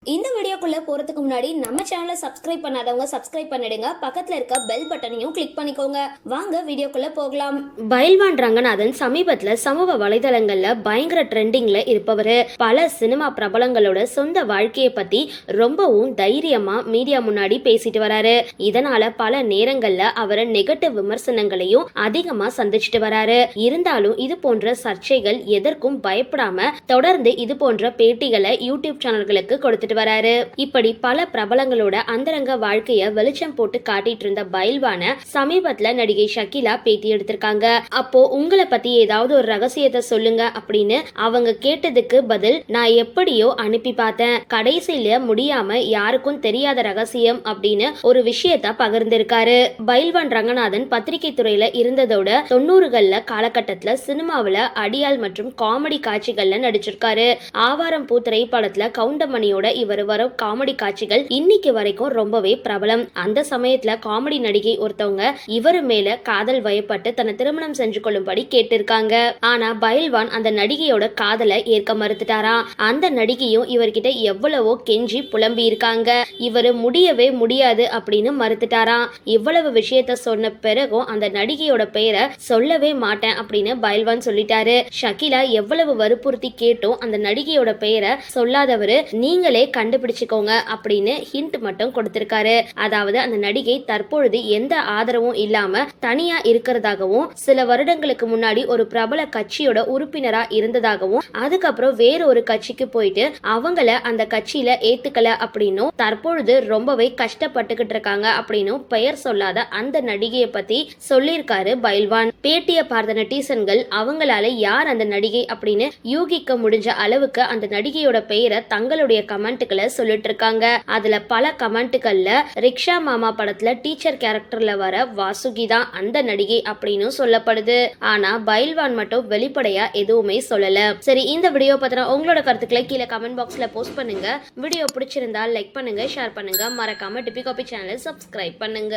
இந்த வீடியோக்குள்ள போறதுக்கு முன்னாடி நம்ம சேனலை சப்ஸ்கிரைப் பண்ணாதவங்க சப்ஸ்கிரைப் பண்ணிடுங்க, பக்கத்துல இருக்க பெல் பட்டனையும் கிளிக் பண்ணிக்கோங்க. வாங்க வீடியோக்குள்ள போகலாம். பயில்வான் ரங்கநாதன் சமீபத்துல சமூக வலைதளங்கள்ல பயங்கர ட்ரெண்டிங்ல இருப்பவரு. பல சினிமா பிரபலங்களோட சொந்த வாழ்க்கையை பத்தி ரொம்பவும் தைரியமா மீடியா முன்னாடி பேசிட்டு வராரு. இதனால பல நேரங்கள்ல அவரை நெகட்டிவ் விமர்சனங்களையும் அதிகமா சந்திச்சுட்டு வராரு. இருந்தாலும் இது போன்ற சர்ச்சைகள் எதற்கும் பயப்படாம தொடர்ந்து இது போன்ற பேட்டிகளை யூடியூப் சேனல்களுக்கு கொடுத்து வராரு. இப்படி பல பிரபலங்களோட அந்தரங்க வாழ்க்கைய வெளிச்சம் போட்டு காட்டிட்டு இருந்த பயில்வான சமீபத்துல நடிகை ஷகிலா பேட்டி எடுத்திருக்காங்க. அப்போ உங்களை பத்தி ஏதாவது ஒரு ரகசியத்தை சொல்லுங்க அப்படின்னு அவங்க கேட்டதுக்கு பதில், நான் எப்படியோ அனுப்பி பார்த்தேன், கடைசியில முடியாம யாருக்கும் தெரியாத ரகசியம் அப்படின்னு ஒரு விஷயத்த பகிர்ந்திருக்காரு. பயில்வான் ரங்கநாதன் பத்திரிகை துறையில இருந்ததோட 90களில் காலகட்டத்துல சினிமாவில அடியால் மற்றும் காமெடி காட்சிகள்ல நடிச்சிருக்காரு. ஆவாரம் பூ திரைப்படத்துல கவுண்டமணியோட இவர் வரும் காமெடி காட்சிகள் இன்னைக்கு வரைக்கும் ரொம்பவே பிரபலம். அந்த சமயத்துல காமெடி நடிகை ஒருத்தவங்க இவரு மேல காதல் வயப்பட்டு தன்னை திருமணம் செஞ்சு கொள்ளும்படி கேட்டிருக்காங்க. ஆனா பயில்வான் அந்த நடிகையோட காதலை ஏற்க மறுத்துட்டாராம். அந்த நடிகையும் இவர்கிட்ட எவ்வளவோ கெஞ்சி புலம்பி இருக்காங்க. இவரு முடியவே முடியாது அப்படின்னு மறுத்துட்டாராம். இவ்வளவு விஷயத்த சொன்ன பிறகும் அந்த நடிகையோட பெயரை சொல்லவே மாட்டேன் அப்படின்னு பயில்வான் சொல்லிட்டாரு. ஷகிலா எவ்வளவு வற்புறுத்தி கேட்டும் அந்த நடிகையோட பெயரை சொல்லாதவரு நீங்களே கண்டுபிடிச்சுக்கோங்க அப்படின்னு ஹிண்ட் மட்டும் கொடுத்திருக்காரு. அதாவது அந்த நடிகை தற்பொழுது எந்த ஆதரவும் இல்லாம தனியா இருக்கிறதாகவும், சில வருடங்களுக்கு முன்னாடி ஒரு பிரபல கட்சியோட உறுப்பினரா இருந்ததாகவும், அதுக்கப்புறம் வேற ஒரு கட்சிக்கு போயிட்டு அவங்கள அந்த கட்சியில ஏத்துக்கல அப்படின்னும், தற்பொழுது ரொம்பவே கஷ்டப்பட்டுக்கிட்டு இருக்காங்க அப்படின்னும் பெயர் சொல்லாத அந்த நடிகையை பத்தி சொல்லியிருக்காரு பயில்வான். பேட்டியை பார்த்த நெட்டிசன்கள் அவங்களால யார் அந்த நடிகை அப்படின்னு யூகிக்க முடிஞ்ச அளவுக்கு அந்த நடிகையோட பெயரை தங்களுடைய கமெண்ட்களை சொல்லிட்டு இருக்காங்க. அதுல பல கமெண்ட்கள்ல ரிக்ஷா மாமா படத்துல டீச்சர் கேரக்டர்ல வர வாசுகி தான் அந்த நடிகை அப்படின்னு சொல்லப்படுது. ஆனா பயில்வான் மட்டும் வெளிப்படையா எதுவுமே சொல்லல. சரி, இந்த வீடியோ பத்தின உங்களோட கருத்துக்களை கீழே கமெண்ட் பாக்ஸ்ல போஸ்ட் பண்ணுங்க. வீடியோ பிடிச்சிருந்தா லைக் பண்ணுங்க, ஷேர் பண்ணுங்க, மறக்காம டிபி காபி சேனலை சப்ஸ்கிரைப் பண்ணுங்க.